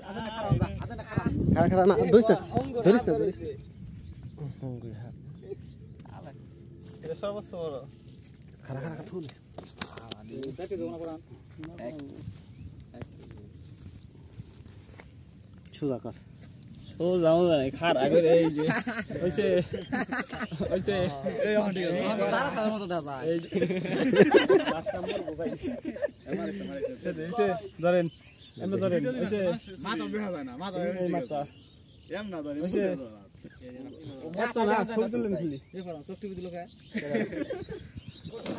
খারা খারা না ধরিস না ধরিস না ধরিস অঙ্গুর হাত এটা সর্বোচ্চ বড় খারা খারা থুল দেখে যাও না পরান সুজা কর ও যাও না খার আগে এই যে হইছে হইছে এই এখন ঠিক আছে তারা খাওয়ার মতো দাদা এই লাস্ট নাম্বার গোগাই এসে ধরেন এমন ধরেন হইছে মাথা বেহা যায় না মাথা এই মাথা এম না ধরে হইছে মাথা না ছবি তুলেন খুলি এই পরান শক্তি দিল খায় ওরে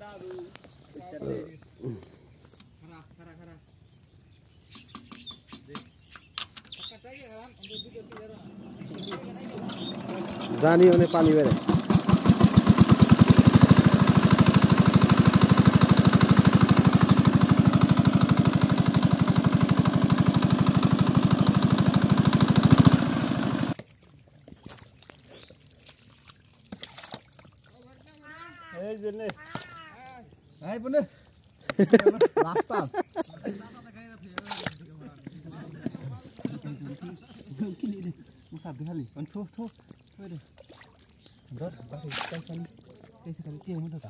দাদু খারা খারা জানি অনেক পানি বেড়ে এই যে নে এই বনে রাস্তা মুসা দেখালি থো থো থো দে ধর বাকি টেনশন এসে খালি কে মত দা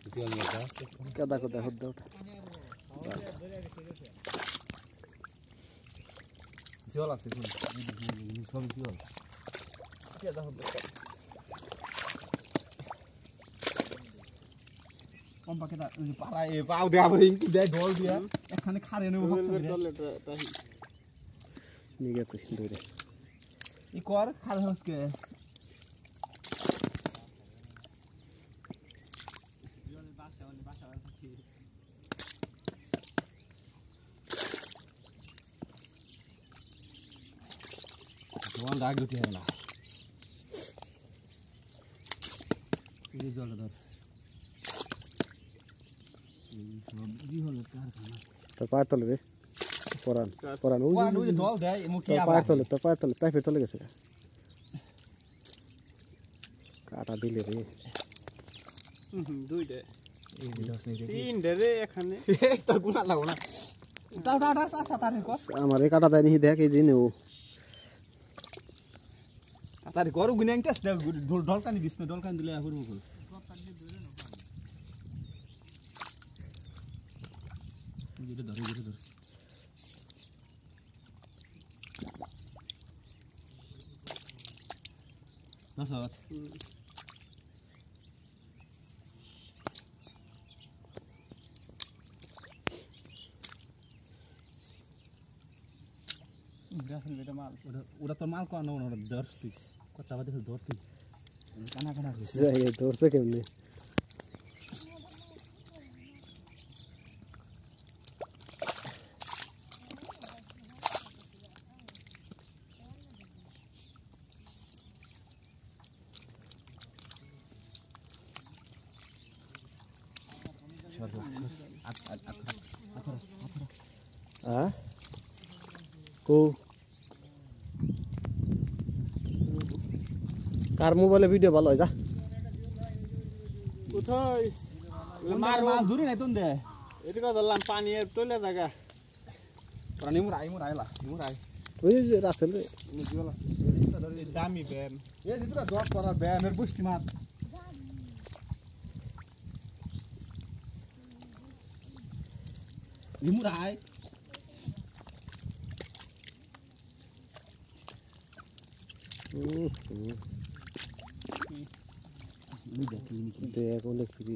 সিয়াল মত কাদা কাদা হদ্দা ওঠা সিয়াল আছে শুন সব সিয়াল কেদা হবে কম পাকে দা পাড়া এ পাও দেয়া পরে ইনকি দে ঢোল দিয়া এখানে খারে নেব নিগে তো দূরে ই কর খারে হসকে জল রাগ দিতে হয় না এই জল ধর জি হলো কারখানা তো পার তলে রে পরান পরান ওই ওই ঢোল দেয় মুখে তো পার তলে তাই চলে গেছে কাটা দিলে রে দুইটা এই ভিডিওস নেই তিনটা রে এখানে তোর গুণা লাগো না টাও টাও টাও তাড়াতাড়ি কর আমার এই কাটা দেয়নি দেখ এই দিনে ও তাড়াতাড়ি কর গুনে আনতেস দে ঢোল ঢোল কানি দিস না ঢোল কানি দিলে করব কর যেটা ধরে নাসাত গ্রাসেল বেটা মাল ওটা তোর মাল কোন না ধর তুই কথা বাদে ধর তুই কানা কানা যাই ধরছে কেমনে কার মোবাইলে ভিডিও ভালো হয় যা কোথায় মার মাল দূরে নাই তোন দে এদিকে ধরলাম পানি টলে জায়গা প্রাণী মুর আইলা ওই যে রাসেল রে দামি ব্যান এই যেটা জব করার ব্যানের বুষ্টি মার নিমুর আই দেখ অনেক ফ্রি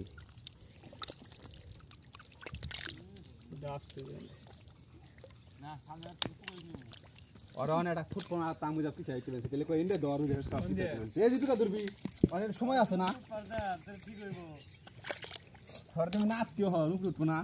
অরন এটা ফুট কোনা তামুজা পিছাই চলে গেলে কই ইন্ডে দরু দে সব এই যেটুকা দূরবি অনেক সময় আছে না কি কইবো হরদম না আত্মীয় হ লুক না